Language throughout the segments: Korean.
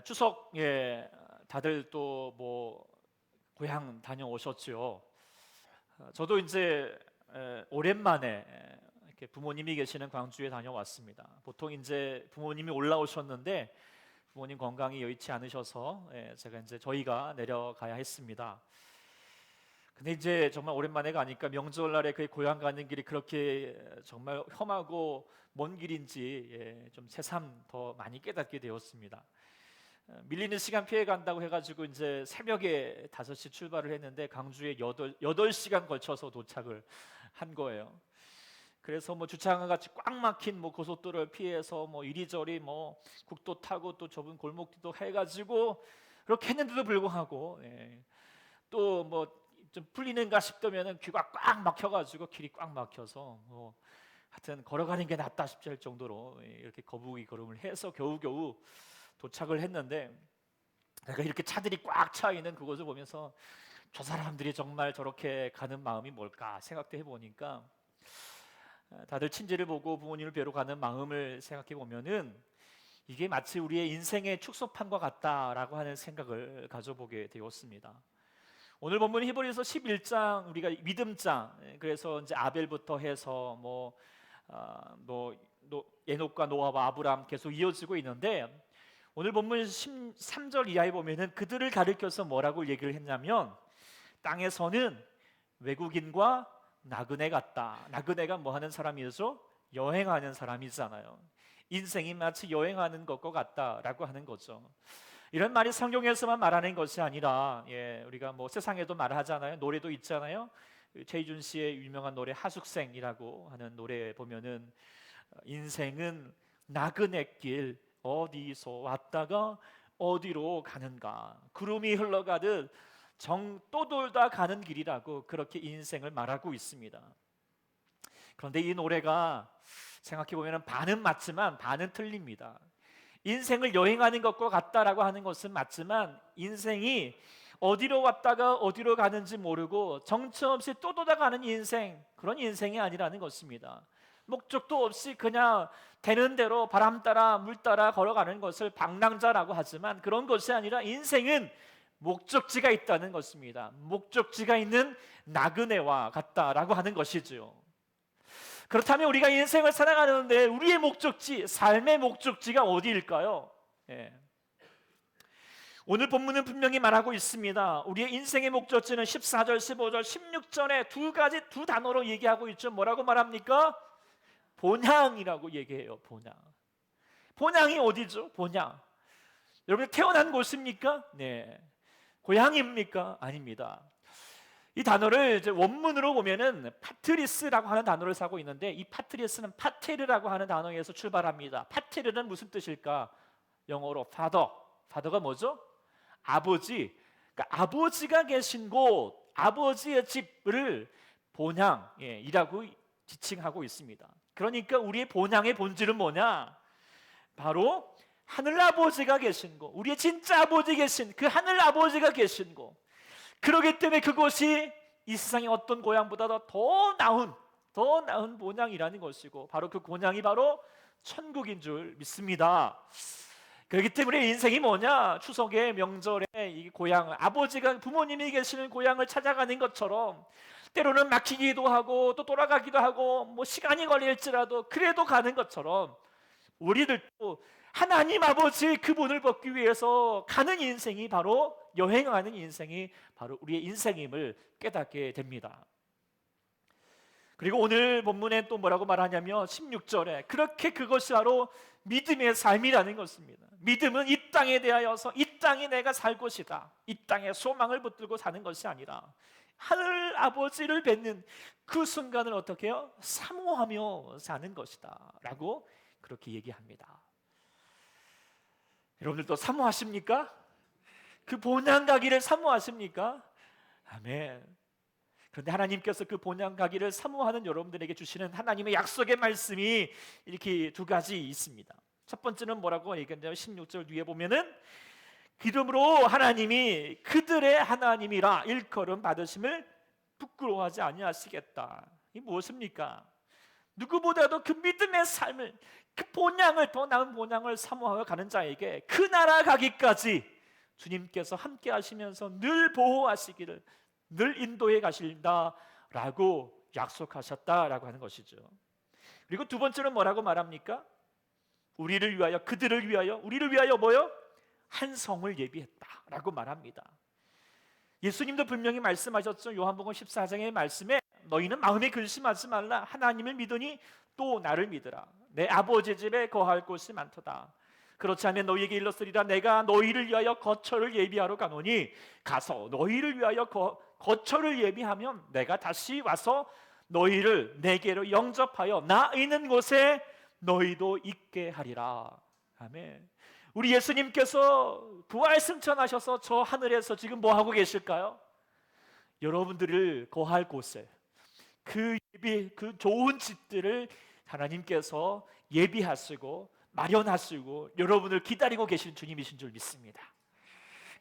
추석에 다들 또 뭐 고향 다녀오셨죠. 저도 이제 오랜만에 이렇게 부모님이 계시는 광주에 다녀왔습니다. 보통 이제 부모님이 올라오셨는데 부모님 건강이 여의치 않으셔서 제가 이제 저희가 내려가야 했습니다. 근데 이제 정말 오랜만에 가니까 명절날에 그 고향 가는 길이 그렇게 정말 험하고 먼 길인지 좀 새삼 더 많이 깨닫게 되었습니다. 밀리는 시간 피해 간다고 해가지고 이제 새벽에 5시 출발을 했는데 강주에 8시간 걸쳐서 도착을 한 거예요. 그래서 뭐 주차장 같이 꽉 막힌 뭐 고속도로를 피해서 뭐 이리저리 뭐 국도 타고 또 좁은 골목길도 해가지고 그렇게 했는데도 불구하고 또 뭐 좀 풀리는가 싶다면은 귀가 꽉 막혀가지고 길이 꽉 막혀서 뭐 하여튼 걸어가는 게 낫다 싶지 할 정도로 이렇게 거북이 걸음을 해서 겨우겨우 도착을 했는데 내가 이렇게 차들이 꽉 차 있는 그곳을 보면서 저 사람들이 정말 저렇게 가는 마음이 뭘까 생각도 해보니까 다들 친지를 보고 부모님을 뵈러 가는 마음을 생각해 보면은 이게 마치 우리의 인생의 축소판과 같다라고 하는 생각을 가져보게 되었습니다. 오늘 본문 히브리서 11장 우리가 믿음장, 그래서 이제 아벨부터 해서 에녹과 노아와 아브람 계속 이어지고 있는데 오늘 본문 13절 이하에 보면은 그들을 가리켜서 뭐라고 얘기를 했냐면 땅에서는 외국인과 나그네 같다. 나그네가 뭐 하는 사람이죠? 여행하는 사람이잖아요. 인생이 마치 여행하는 것과 같다라고 하는 거죠. 이런 말이 성경에서만 말하는 것이 아니라 우리가 뭐 세상에도 말하잖아요. 노래도 있잖아요. 최희준 씨의 유명한 노래 하숙생이라고 하는 노래에 보면은 인생은 나그네길 어디서 왔다가 어디로 가는가, 구름이 흘러가듯 정 떠돌다 가는 길이라고 그렇게 인생을 말하고 있습니다. 그런데 이 노래가 생각해 보면 반은 맞지만 반은 틀립니다. 인생을 여행하는 것과 같다라고 하는 것은 맞지만 인생이 어디로 왔다가 어디로 가는지 모르고 정처 없이 떠돌아가는 인생, 그런 인생이 아니라는 것입니다. 목적도 없이 그냥 되는 대로 바람 따라 물 따라 걸어가는 것을 방랑자라고 하지만 그런 것이 아니라 인생은 목적지가 있다는 것입니다. 목적지가 있는 나그네와 같다라고 하는 것이죠. 그렇다면 우리가 인생을 살아가는데 우리의 목적지, 삶의 목적지가 어디일까요? 오늘 본문은 분명히 말하고 있습니다. 우리의 인생의 목적지는 14절, 15절, 16절에 두 단어로 얘기하고 있죠. 뭐라고 말합니까? 본향이라고 얘기해요. 본향. 본향이 어디죠? 본향. 여러분 태어난 곳입니까? 네. 고향입니까? 아닙니다. 이 단어를 이제 원문으로 보면은 파트리스라고 하는 단어를 쓰고 있는데 이 파트리스는 파테르라고 하는 단어에서 출발합니다. 파테르는 무슨 뜻일까? 영어로 father가 뭐죠? 아버지. 그러니까 아버지가 계신 곳, 아버지의 집을 본향이라고 지칭하고 있습니다. 그러니까 우리의 본향의 본질은 뭐냐? 바로 하늘아버지가 계신 곳, 우리의 진짜 아버지 계신 그 하늘아버지가 계신 곳. 그렇기 때문에 그곳이 이 세상의 어떤 고향보다 더 나은 본향이라는 것이고 바로 그 본향이 바로 천국인 줄 믿습니다. 그렇기 때문에 인생이 뭐냐? 추석에 명절에 이 고향, 아버지가 부모님이 계시는 고향을 찾아가는 것처럼 때로는 막히기도 하고 또 돌아가기도 하고 뭐 시간이 걸릴지라도 그래도 가는 것처럼 우리들도 하나님 아버지 그분을 벗기 위해서 가는 인생이 바로 여행하는 인생이 바로 우리의 인생임을 깨닫게 됩니다. 그리고 오늘 본문에 또 뭐라고 말하냐면 16절에 그렇게 그것이 바로 믿음의 삶이라는 것입니다. 믿음은 이 땅에 대하여서 이 땅이 내가 살 곳이다, 이 땅에 소망을 붙들고 사는 것이 아니라 하늘 아버지를 뵙는 그 순간을 어떻게 해요? 사모하며 사는 것이다 라고 그렇게 얘기합니다. 여러분들도 사모하십니까? 그 본향 가기를 사모하십니까? 아멘. 그런데 하나님께서 그 본향 가기를 사모하는 여러분들에게 주시는 하나님의 약속의 말씀이 이렇게 두 가지 있습니다. 첫 번째는 뭐라고 얘기하냐면 16절 뒤에 보면은 기름으로 하나님이 그들의 하나님이라 일컬음 받으심을 부끄러워하지 아니하시겠다. 이 무엇입니까? 누구보다도 그 믿음의 삶을, 그 본향을, 더 나은 본향을 사모하여 가는 자에게 그 나라 가기까지 주님께서 함께 하시면서 늘 보호하시기를, 늘 인도해 가신다라고 약속하셨다라고 하는 것이죠. 그리고 두 번째는 뭐라고 말합니까? 우리를 위하여, 그들을 위하여, 우리를 위하여 뭐요? 한 성을 예비했다라고 말합니다. 예수님도 분명히 말씀하셨죠. 요한복음 14장의 말씀에 너희는 마음에 근심하지 말라. 하나님을 믿으니 또 나를 믿으라. 내 아버지 집에 거할 곳이 많도다. 그렇지 않으면 너희에게 일렀으리라. 내가 너희를 위하여 거처를 예비하러 가노니 가서 너희를 위하여 거처를 예비하면 내가 다시 와서 너희를 내게로 영접하여 나 있는 곳에 너희도 있게 하리라. 아멘. 우리 예수님께서 부활 승천하셔서 저 하늘에서 지금 뭐 하고 계실까요? 여러분들을 거할 곳에, 그 좋은 집들을 하나님께서 예비하시고 마련하시고 여러분을 기다리고 계신 주님이신 줄 믿습니다.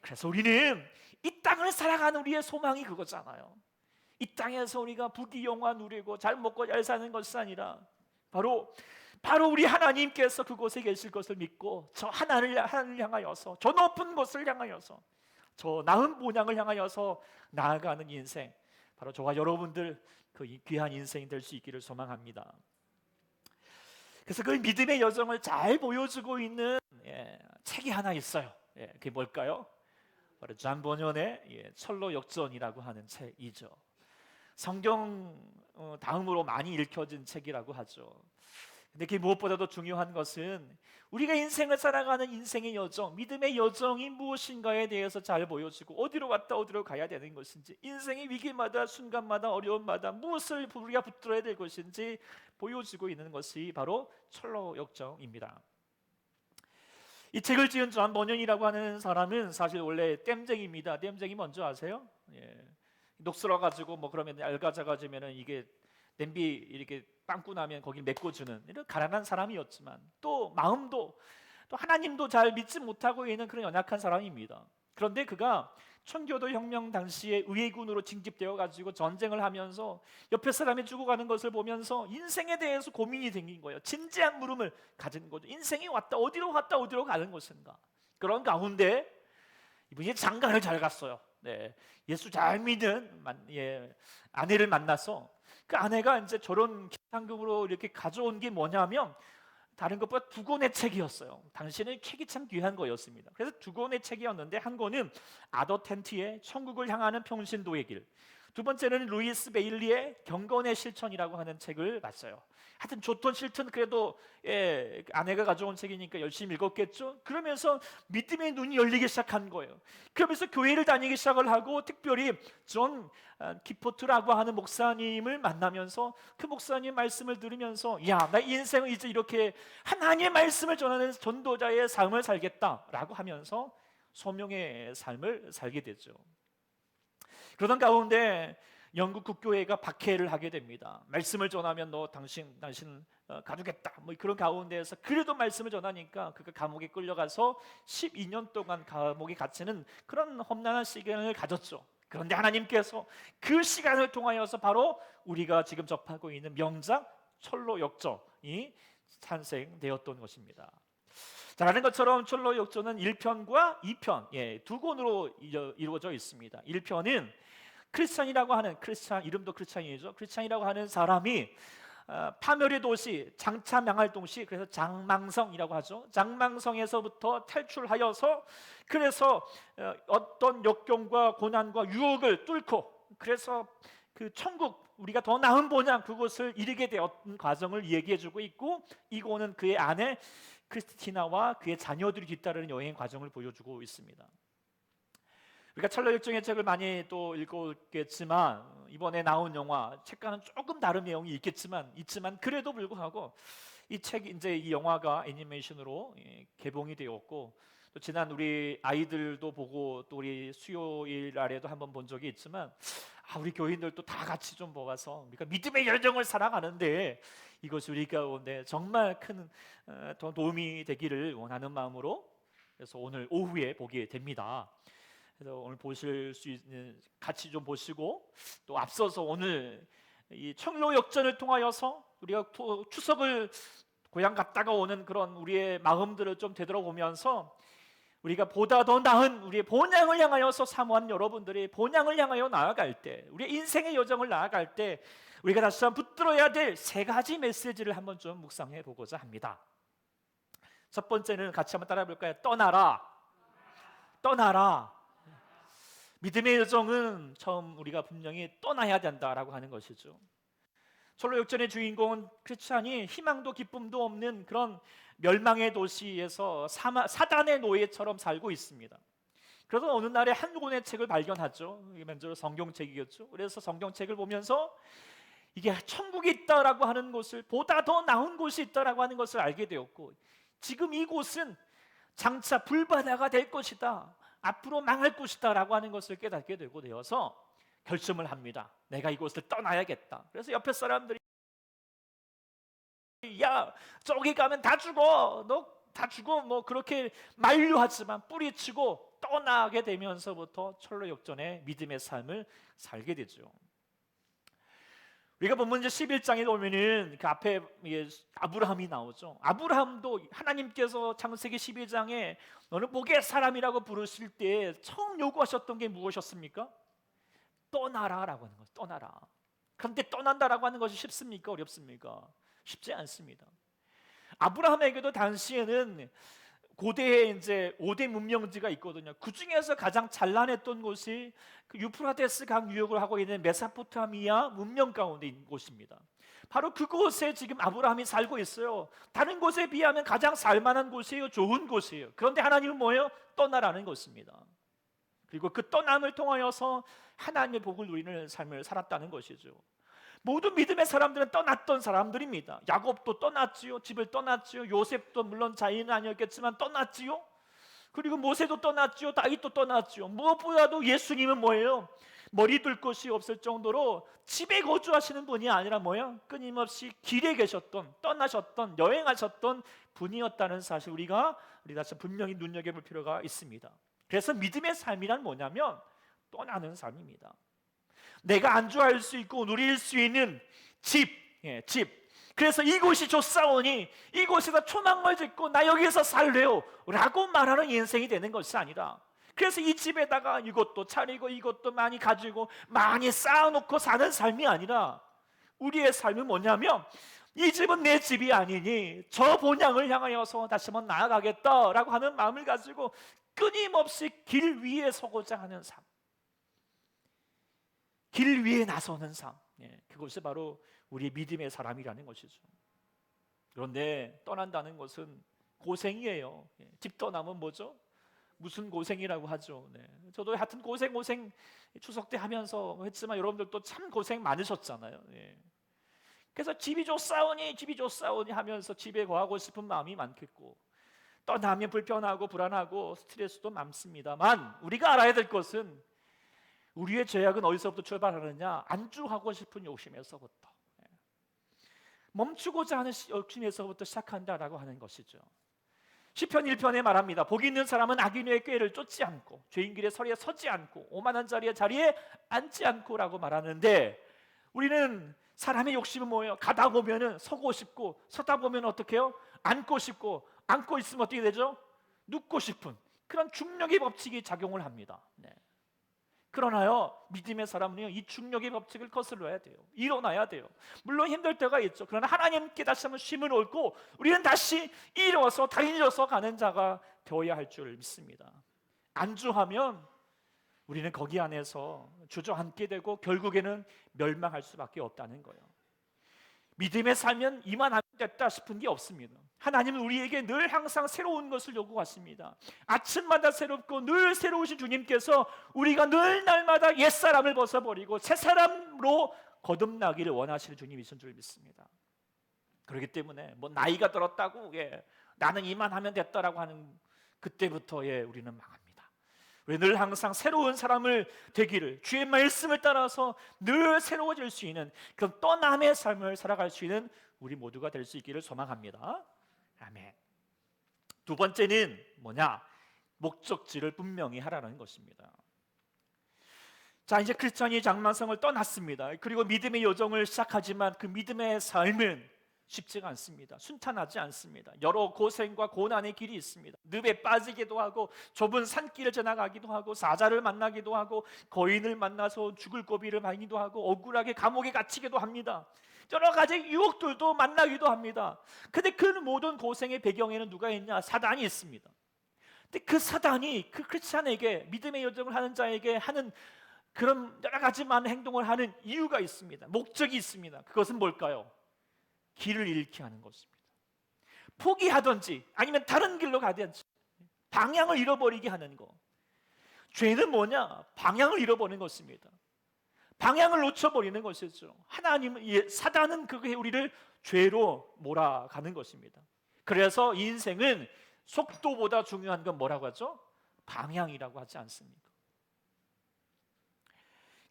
그래서 우리는 이 땅을 살아가는 우리의 소망이 그거잖아요. 이 땅에서 우리가 부귀영화 누리고 잘 먹고 잘 사는 것이 아니라 바로 우리 하나님께서 그곳에 계실 것을 믿고 저 하나님을 향하여서, 저 높은 곳을 향하여서, 저 나은 본향을 향하여서 나아가는 인생, 바로 저와 여러분들 그 귀한 인생이 될 수 있기를 소망합니다. 그래서 그 믿음의 여정을 잘 보여주고 있는 책이 하나 있어요. 그게 뭘까요? 바로 잔 번연의 철로 역전이라고 하는 책이죠. 성경 다음으로 많이 읽혀진 책이라고 하죠. 근데 그 무엇보다도 중요한 것은 우리가 인생을 살아가는 인생의 여정, 믿음의 여정이 무엇인가에 대해서 잘 보여주고 어디로 왔다 어디로 가야 되는 것인지, 인생의 위기마다 순간마다 어려움마다 무엇을 우리가 붙들어야 될 것인지 보여주고 있는 것이 바로 철로 역정입니다. 이 책을 지은 존 번연이라고 하는 사람은 사실 원래 댐쟁이입니다. 댐쟁이 뭔지 아세요? 녹슬어가지고 뭐 그러면 알가자가지면은 이게 냄비 이렇게 빵꾸 나면 거기 메꿔주는 이런 가난한 사람이었지만 또 마음도, 또 하나님도 잘 믿지 못하고 있는 그런 연약한 사람입니다. 그런데 그가 청교도 혁명 당시에 의회군으로 징집되어 가지고 전쟁을 하면서 옆에 사람이 죽어가는 것을 보면서 인생에 대해서 고민이 생긴 거예요. 진지한 물음을 가진 거죠. 인생이 왔다 어디로 갔다 어디로 가는 것인가. 그런 가운데 이분이 장가를 잘 갔어요. 예수 잘 믿는 아내를 만나서 그 아내가 이제 저런 기상금으로 이렇게 가져온 게 뭐냐면 다른 것보다 두 권의 책이었어요. 당시에는 책이 참 귀한 거였습니다. 그래서 두 권의 책이었는데 한 권은 아더 텐티의 천국을 향하는 평신도의 길, 두 번째는 루이스 베일리의 경건의 실천이라고 하는 책을 봤어요. 하여튼 좋던 싫든 그래도 아내가 가져온 책이니까 열심히 읽었겠죠. 그러면서 믿음의 눈이 열리기 시작한 거예요. 그러면서 교회를 다니기 시작을 하고 특별히 존 기포트라고 하는 목사님을 만나면서 그 목사님 말씀을 들으면서 나 인생은 이제 이렇게 하나님의 말씀을 전하는 전도자의 삶을 살겠다라고 하면서 소명의 삶을 살게 되죠. 그러던 가운데 영국 국교회가 박해를 하게 됩니다. 말씀을 전하면 너 당신 가두겠다 뭐 그런 가운데에서 그래도 말씀을 전하니까 그가 감옥에 끌려가서 12년 동안 감옥에 갇히는 그런 험난한 시간을 가졌죠. 그런데 하나님께서 그 시간을 통하여서 바로 우리가 지금 접하고 있는 명작 철로 역전이 탄생되었던 것입니다. 잘 아는 것처럼 철로 역전은 1편과 2편 두 권으로 이루어져 있습니다. 1편은 크리스찬이라고 하는, 이름도 크리스찬이죠. 크리스찬이라고 하는 사람이 파멸의 도시 장차명할동시, 그래서 장망성이라고 하죠. 장망성에서부터 탈출하여서 그래서 어떤 역경과 고난과 유혹을 뚫고 그래서 그 천국, 우리가 더 나은 본향 그곳을 이르게 되었던 과정을 얘기해주고 있고, 이거는 그의 아내 크리스티나와 그의 자녀들이 뒤따르는 여행 과정을 보여주고 있습니다. 우리가 철로 역정의 책을 많이 또 읽었겠지만 이번에 나온 영화 책과는 조금 다른 내용이 있지만 그래도 불구하고 이 책이 이제 이 영화가 애니메이션으로 개봉이 되었고, 또 지난 우리 아이들도 보고 또 우리 수요일 아래도 한번 본 적이 있지만 우리 교인들도 다 같이 좀 모아서 우리가 믿음의 여정을 살아가는데 이것이 우리 가운데 정말 큰 도움이 되기를 원하는 마음으로 그래서 오늘 오후에 보게 됩니다. 그래서 오늘 보실 수 있는 같이 좀 보시고 또 앞서서 오늘 이 청로 역전을 통하여서 우리가 추석을 고향 갔다가 오는 그런 우리의 마음들을 좀 되돌아보면서 우리가 보다 더 나은 우리의 본향을 향하여서 사모하는 여러분들이 본향을 향하여 나아갈 때, 우리의 인생의 여정을 나아갈 때 우리가 다시 한번 붙들어야 될 세 가지 메시지를 한번 좀 묵상해 보고자 합니다. 첫 번째는 같이 한번 따라해 볼까요? 떠나라. 떠나라. 믿음의 여정은 처음 우리가 분명히 떠나야 된다라고 하는 것이죠. 철로 역전의 주인공은 크리스찬이 희망도 기쁨도 없는 그런 멸망의 도시에서 사단의 노예처럼 살고 있습니다. 그래서 어느 날에 한 권의 책을 발견하죠. 이게 먼저 성경책이겠죠. 그래서 성경책을 보면서 이게 천국이 있다라고 하는 것을, 보다 더 나은 곳이 있다라고 하는 것을 알게 되었고, 지금 이곳은 장차 불바다가 될 것이다, 앞으로 망할 것이다 라고 하는 것을 깨닫게 되고 되어서 결심을 합니다. 내가 이곳을 떠나야겠다. 그래서 옆에 사람들이 야 저기 가면 다 죽어, 너 다 죽어, 뭐 그렇게 만류하지만 뿌리치고 떠나게 되면서부터 철로 역전의 믿음의 삶을 살게 되죠. 우리가 보면 이제 11장에 보면은 그 앞에 아브라함이 나오죠. 아브라함도 하나님께서 창세기 12장에 너는 복의 사람이라고 부르실 때 처음 요구하셨던 게 무엇이었습니까? 떠나라라고 하는 거예요. 떠나라. 그런데 떠난다라고 하는 것이 쉽습니까? 어렵습니까? 쉽지 않습니다. 아브라함에게도 당시에는 고대에 이제 5대 문명지가 있거든요. 그 중에서 가장 찬란했던 곳이 그 유프라테스 강 유역을 하고 있는 메소포타미아 문명 가운데 있는 곳입니다. 바로 그곳에 지금 아브라함이 살고 있어요. 다른 곳에 비하면 가장 살만한 곳이에요. 좋은 곳이에요. 그런데 하나님은 뭐예요? 떠나라는 것입니다. 그리고 그 떠남을 통하여서 하나님의 복을 누리는 삶을 살았다는 것이죠. 모든 믿음의 사람들은 떠났던 사람들입니다. 야곱도 떠났지요. 집을 떠났지요. 요셉도 물론 자인은 아니었겠지만 떠났지요. 그리고 모세도 떠났지요. 다윗도 떠났지요. 무엇보다도 예수님은 뭐예요? 머리 둘 곳이 없을 정도로 집에 거주하시는 분이 아니라 뭐예요? 끊임없이 길에 계셨던, 떠나셨던, 여행하셨던 분이었다는 사실 우리가 다시 분명히 눈여겨볼 필요가 있습니다. 그래서 믿음의 삶이란 뭐냐면 떠나는 삶입니다. 내가 안주할 수 있고 누릴 수 있는 집. 그래서 이곳이 좋사오니 이곳에서 초막을 짓고 나 여기서 살래요 라고 말하는 인생이 되는 것이 아니라, 그래서 이 집에다가 이것도 차리고 이것도 많이 가지고 많이 쌓아놓고 사는 삶이 아니라, 우리의 삶은 뭐냐면 이 집은 내 집이 아니니 저 본향을 향하여서 다시 한번 나아가겠다라고 하는 마음을 가지고 끊임없이 길 위에 서고자 하는 삶, 길 위에 나서는 삶, 그것이 바로 우리의 믿음의 사람이라는 것이죠. 그런데 떠난다는 것은 고생이에요. 집 떠나면 뭐죠? 무슨 고생이라고 하죠. 저도 하여튼 고생 추석 때 하면서 했지만 여러분들도 참 고생 많으셨잖아요. 그래서 집이 좋사오니 하면서 집에 거하고 싶은 마음이 많겠고, 떠나면 불편하고 불안하고 스트레스도 많습니다만, 우리가 알아야 될 것은 우리의 죄악은 어디서부터 출발하느냐? 안주하고 싶은 욕심에서부터, 멈추고자 하는 욕심에서부터 시작한다라고 하는 것이죠. 시편 1편에 말합니다. 복 있는 사람은 악인의 꾀를 쫓지 않고 죄인 길의 서리에 서지 않고 오만한 자리에 앉지 않고라고 말하는데, 우리는 사람의 욕심은 뭐예요? 가다 보면은 서고 싶고, 서다 보면 어떻게 해요? 앉고 싶고, 앉고 있으면 어떻게 되죠? 눕고 싶은 그런 중력의 법칙이 작용을 합니다. 그러나요, 믿음의 사람은요, 이 중력의 법칙을 거슬러야 돼요. 일어나야 돼요. 물론 힘들 때가 있죠. 그러나 하나님께 다시 한번 쉼을 얻고 우리는 다시 일어서 달려서 가는 자가 되어야 할 줄 믿습니다. 안주하면 우리는 거기 안에서 주저앉게 되고 결국에는 멸망할 수밖에 없다는 거예요. 믿음의 살면 이만 됐다 싶은 게 없습니다. 하나님은 우리에게 늘 항상 새로운 것을 요구하십니다. 아침마다 새롭고 늘 새로우신 주님께서 우리가 늘 날마다 옛사람을 벗어버리고 새사람으로 거듭나기를 원하시는 주님이신 줄 믿습니다. 그렇기 때문에 뭐 나이가 들었다고 나는 이만하면 됐다라고 하는 그때부터 우리는 망합니다. 우리 늘 항상 새로운 사람을 되기를, 주의 말씀을 따라서 늘 새로워질 수 있는 그런 떠남의 삶을 살아갈 수 있는 우리 모두가 될 수 있기를 소망합니다. 아멘. 두 번째는 뭐냐? 목적지를 분명히 하라는 것입니다. 자, 이제 크리스찬이 장만성을 떠났습니다. 그리고 믿음의 여정을 시작하지만 그 믿음의 삶은 쉽지가 않습니다. 순탄하지 않습니다. 여러 고생과 고난의 길이 있습니다. 늪에 빠지기도 하고 좁은 산길을 지나가기도 하고 사자를 만나기도 하고 거인을 만나서 죽을 고비를 만기도 하고 억울하게 감옥에 갇히기도 합니다. 여러 가지 유혹들도 만나기도 합니다. 근데 그 모든 고생의 배경에는 누가 있냐? 사단이 있습니다. 근데 그 사단이 그 크리스찬에게, 믿음의 여정을 하는 자에게 하는 그런 여러 가지 많은 행동을 하는 이유가 있습니다. 목적이 있습니다. 그것은 뭘까요? 길을 잃게 하는 것입니다. 포기하든지 아니면 다른 길로 가든지 방향을 잃어버리게 하는 것. 죄는 뭐냐? 방향을 잃어버리는 것입니다. 방향을 놓쳐버리는 것이죠. 사단은 그게 우리를 죄로 몰아가는 것입니다. 그래서 이 인생은 속도보다 중요한 건 뭐라고 하죠? 방향이라고 하지 않습니까?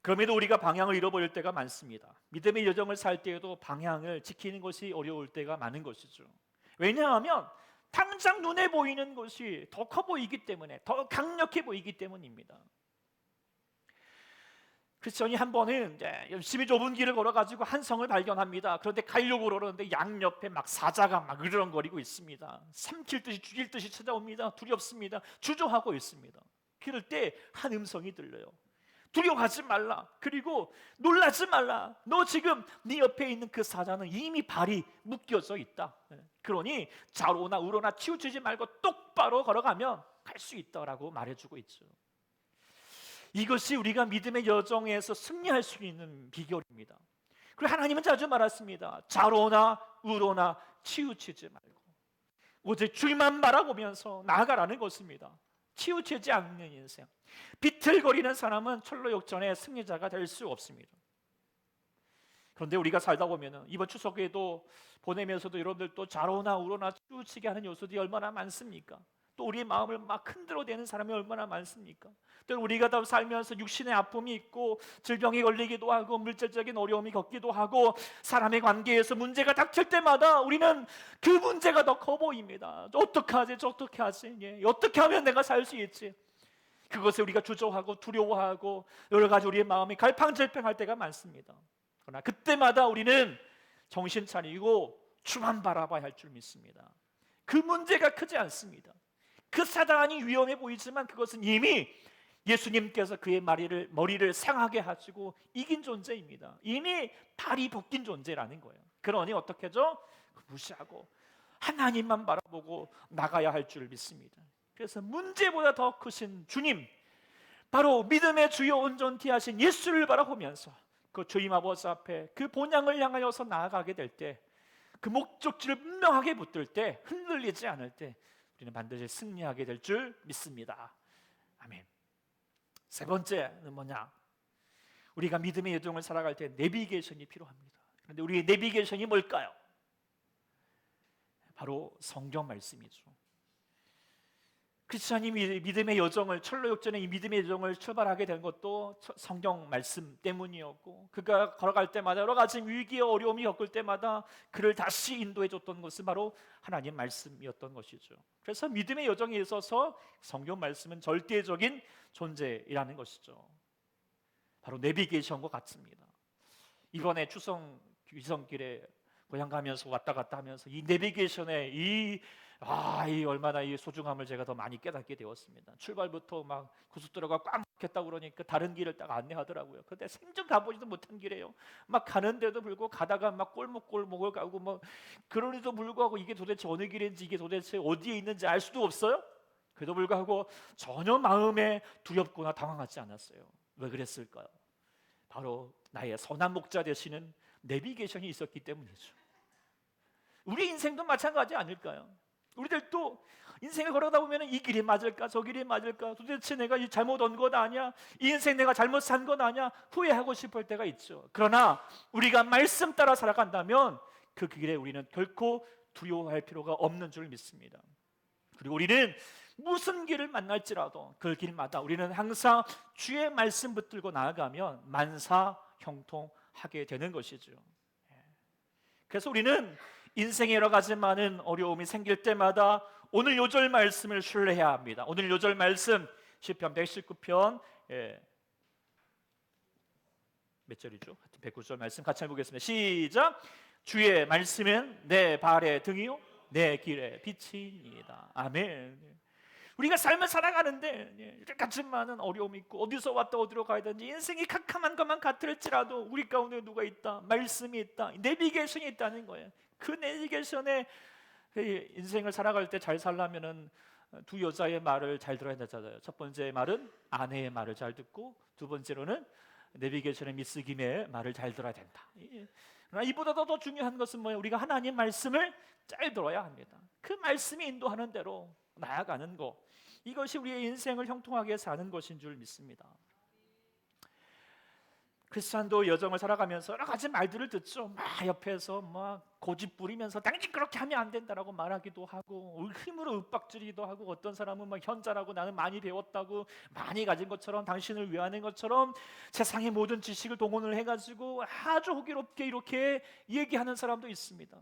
그럼에도 우리가 방향을 잃어버릴 때가 많습니다. 믿음의 여정을 살 때에도 방향을 지키는 것이 어려울 때가 많은 것이죠. 왜냐하면 당장 눈에 보이는 것이 더 커 보이기 때문에, 더 강력해 보이기 때문입니다. 크리스천이 한 번은 이제 열심히 좁은 길을 걸어가지고 한 성을 발견합니다. 그런데 가려고 그러는데 양옆에 막 사자가 막 으르렁거리고 있습니다. 삼킬 듯이 죽일 듯이 찾아옵니다. 두렵습니다. 주저하고 있습니다. 그럴 때 한 음성이 들려요. 두려워하지 말라. 그리고 놀라지 말라. 너 지금 네 옆에 있는 그 사자는 이미 발이 묶여져 있다. 그러니 좌로나 우로나 치우치지 말고 똑바로 걸어가면 갈 수 있다라고 말해주고 있죠. 이것이 우리가 믿음의 여정에서 승리할 수 있는 비결입니다. 그리고 하나님은 자주 말했습니다. 좌로나 우로나 치우치지 말고 오직 주님만 바라보면서 나아가라는 것입니다. 치우치지 않는 인생. 비틀거리는 사람은 철로역전의 승리자가 될 수 없습니다. 그런데 우리가 살다 보면 이번 추석에도 보내면서도 여러분들 또 좌로나 우로나 치우치게 하는 요소들이 얼마나 많습니까? 또 우리의 마음을 막 흔들어대는 사람이 얼마나 많습니까? 또 우리가 다 살면서 육신의 아픔이 있고 질병에 걸리기도 하고 물질적인 어려움이 겪기도 하고 사람의 관계에서 문제가 닥칠 때마다 우리는 그 문제가 더 커 보입니다. 어떻게 하지? 어떻게 하지? 어떻게 하면 내가 살 수 있지? 그것에 우리가 주저하고 두려워하고 여러 가지 우리의 마음이 갈팡질팡할 때가 많습니다. 그러나 그때마다 우리는 정신 차리고 주만 바라봐야 할 줄 믿습니다. 그 문제가 크지 않습니다. 그 사단이 위험해 보이지만 그것은 이미 예수님께서 그의 머리를 상하게 하시고 이긴 존재입니다. 이미 발이 벗긴 존재라는 거예요. 그러니 어떻게 하죠? 무시하고 하나님만 바라보고 나가야 할 줄 믿습니다. 그래서 문제보다 더 크신 주님, 바로 믿음의 주요 온전케 하신 예수를 바라보면서 그 주님 아버지 앞에 그 본향을 향하여서 나아가게 될 때, 그 목적지를 분명하게 붙들 때, 흔들리지 않을 때 우리는 반드시 승리하게 될 줄 믿습니다. 아멘. 세 번째는 뭐냐? 우리가 믿음의 여정을 살아갈 때 내비게이션이 필요합니다. 그런데 우리의 내비게이션이 뭘까요? 바로 성경 말씀이죠. 크리스찬이 믿음의 여정을, 철로역전의 이 믿음의 여정을 출발하게 된 것도 성경 말씀 때문이었고, 그가 걸어갈 때마다 여러 가지 위기와 어려움이 겪을 때마다 그를 다시 인도해 줬던 것은 바로 하나님 말씀이었던 것이죠. 그래서 믿음의 여정에 있어서 성경 말씀은 절대적인 존재라는 것이죠. 바로 내비게이션과 같습니다. 이번에 추석 위성길에 고향 가면서 왔다 갔다 하면서 이 내비게이션의 이 얼마나 이 소중함을 제가 더 많이 깨닫게 되었습니다. 출발부터 막 고속도로가 꽉 막혔다고 그러니까 다른 길을 딱 안내하더라고요. 그런데 생전 가보지도 못한 길이에요. 막 가는데도 불구하고 가다가 막 골목골목을 가고 뭐 그러니도 불구하고 이게 도대체 어느 길인지, 이게 도대체 어디에 있는지 알 수도 없어요. 그래도 불구하고 전혀 마음에 두렵거나 당황하지 않았어요. 왜 그랬을까요? 바로 나의 선한 목자 되시는 내비게이션이 있었기 때문이죠. 우리 인생도 마찬가지 아닐까요? 우리들도 인생을 걸어가다 보면 이 길이 맞을까 저 길이 맞을까, 도대체 내가 이 잘못 온 것 아니야, 이 인생 내가 잘못 산 것 아니야, 후회하고 싶을 때가 있죠. 그러나 우리가 말씀 따라 살아간다면 그 길에 우리는 결코 두려워할 필요가 없는 줄 믿습니다. 그리고 우리는 무슨 길을 만날지라도 그 길마다 우리는 항상 주의 말씀 붙들고 나아가면 만사 형통하게 되는 것이죠. 그래서 우리는 인생에 여러 가지 많은 어려움이 생길 때마다 오늘 요절 말씀을 신뢰해야 합니다. 오늘 요절 말씀 시편 119편 몇 절이죠? 109절 말씀 같이 해보겠습니다. 시작. 주의 말씀은 내 발의 등이요 내 길의 빛이니이다. 아멘. 우리가 삶을 살아가는데 같은 많은 어려움이 있고 어디서 왔다 어디로 가야 되는지 인생이 캄캄한 것만 같을지라도 우리 가운데 누가 있다, 말씀이 있다, 내비게이션이 있다는 거예요. 그 내비게이션에 인생을 살아갈 때 잘 살려면은 두 여자의 말을 잘 들어야 되잖아요. 첫 번째 말은 아내의 말을 잘 듣고, 두 번째로는 내비게이션의 미스김의 말을 잘 들어야 된다. 그러나 이보다도 더 중요한 것은 뭐예요? 우리가 하나님 말씀을 잘 들어야 합니다. 그 말씀이 인도하는 대로 나아가는 것, 이것이 우리의 인생을 형통하게 사는 것인 줄 믿습니다. 크리스찬도 여정을 살아가면서 여러 가지 말들을 듣죠. 막 옆에서 막 고집 부리면서 당신 그렇게 하면 안 된다라고 말하기도 하고, 힘으로 윽박지르기도 하고, 어떤 사람은 막 현자라고 나는 많이 배웠다고, 많이 가진 것처럼, 당신을 위하는 것처럼 세상의 모든 지식을 동원을 해가지고 아주 호기롭게 이렇게 얘기하는 사람도 있습니다.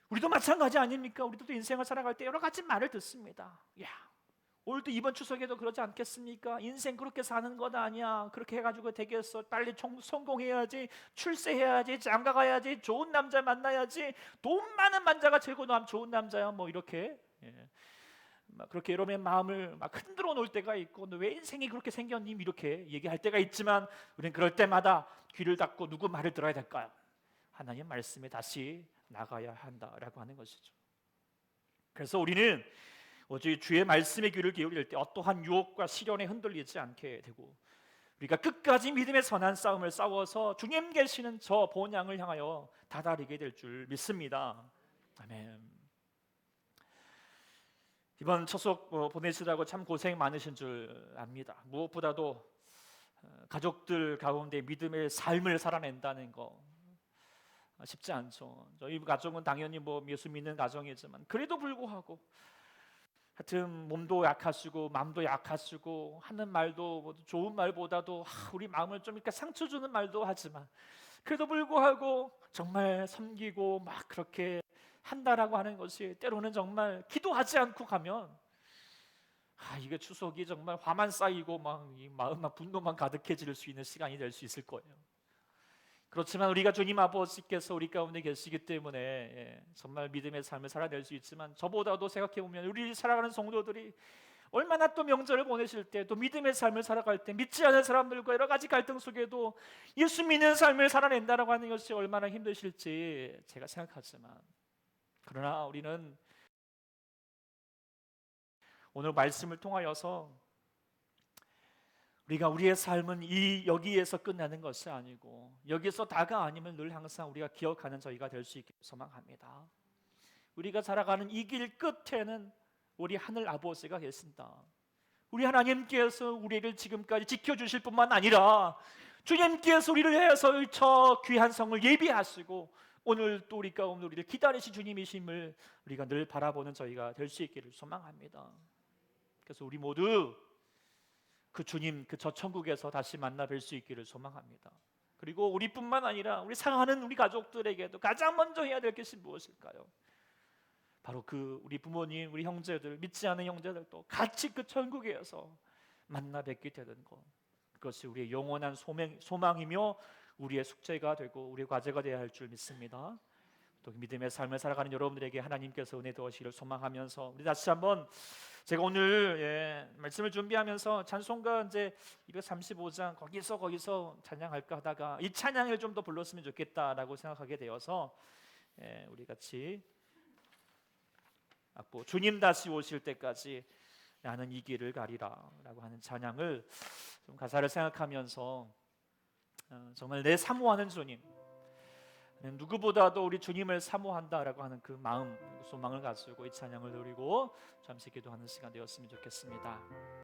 우리도 마찬가지 아닙니까? 우리도 인생을 살아갈 때 여러 가지 말을 듣습니다. 야, 오늘도 이번 추석에도 그러지 않겠습니까? 인생 그렇게 사는 것 아니야. 그렇게 해가지고 되겠어. 빨리 성공해야지, 출세해야지, 장가가야지, 좋은 남자 만나야지, 돈 많은 남자가 최고 좋은 남자야. 뭐 이렇게 막 그렇게 여러분의 마음을 막 흔들어 놓을 때가 있고, 너 왜 인생이 그렇게 생겼니? 이렇게 얘기할 때가 있지만, 우리는 그럴 때마다 귀를 닫고 누구 말을 들어야 될까요? 하나님 말씀에 다시 나가야 한다라고 하는 것이죠. 그래서 우리는 오직 주의 말씀에 귀를 기울일 때 어떠한 유혹과 시련에 흔들리지 않게 되고, 우리가 끝까지 믿음의 선한 싸움을 싸워서 주님 계시는 저 본향을 향하여 다다르게 될 줄 믿습니다. 아멘. 이번 추석 보내시라고 참 고생 많으신 줄 압니다. 무엇보다도 가족들 가운데 믿음의 삶을 살아낸다는 거 쉽지 않죠. 저희 가정은 당연히 예수 믿는 가정이지만, 그래도 불구하고 하여튼 몸도 약하시고 마음도 약하시고, 하는 말도 좋은 말보다도 우리 마음을 좀 이렇게 상처 주는 말도 하지만, 그래도 불구하고 정말 섬기고 막 그렇게 한다라고 하는 것이, 때로는 정말 기도하지 않고 가면 이게 추석이 정말 화만 쌓이고 막 이 마음만 분노만 가득해질 수 있는 시간이 될 수 있을 거예요. 그렇지만 우리가 주님 아버지께서 우리 가운데 계시기 때문에 정말 믿음의 삶을 살아낼 수 있지만, 저보다도 생각해보면 우리 살아가는 성도들이 얼마나 또 명절을 보내실 때, 또 믿음의 삶을 살아갈 때 믿지 않은 사람들과 여러 가지 갈등 속에도 예수 믿는 삶을 살아낸다라고 하는 것이 얼마나 힘드실지 제가 생각하지만, 그러나 우리는 오늘 말씀을 통하여서 우리가 우리의 삶은 여기에서 끝나는 것이 아니고, 여기서 다가 아니면 늘 항상 우리가 기억하는 저희가 될 수 있기를 소망합니다. 우리가 살아가는 이 길 끝에는 우리 하늘 아버지가 계신다. 우리 하나님께서 우리를 지금까지 지켜주실 뿐만 아니라 주님께서 우리를 위해서 저 귀한 성을 예비하시고 오늘 또 우리 가운데 우리를 기다리신 주님이심을 우리가 늘 바라보는 저희가 될 수 있기를 소망합니다. 그래서 우리 모두 그 주님, 그 저 천국에서 다시 만나 뵐 수 있기를 소망합니다. 그리고 우리뿐만 아니라 우리 사랑하는 우리 가족들에게도 가장 먼저 해야 될 것이 무엇일까요? 바로 우리 부모님, 우리 형제들, 믿지 않은 형제들도 같이 그 천국에서 만나 뵙게 되는 것, 그것이 우리의 영원한 소망이며 우리의 숙제가 되고 우리의 과제가 되어야 할 줄 믿습니다. 또 믿음의 삶을 살아가는 여러분들에게 하나님께서 은혜 도우시기를 소망하면서, 우리 다시 한번, 제가 오늘 말씀을 준비하면서 찬송가 이제 235장 거기서 찬양할까 하다가 이 찬양을 좀 더 불렀으면 좋겠다라고 생각하게 되어서 우리 같이 악보 주님 다시 오실 때까지 나는 이 길을 가리라라고 하는 찬양을 좀 가사를 생각하면서, 정말 내 사모하는 주님, 누구보다도 우리 주님을 사모한다라고 하는 그 마음, 소망을 가지고 이 찬양을 드리고 잠시 기도하는 시간 되었으면 좋겠습니다.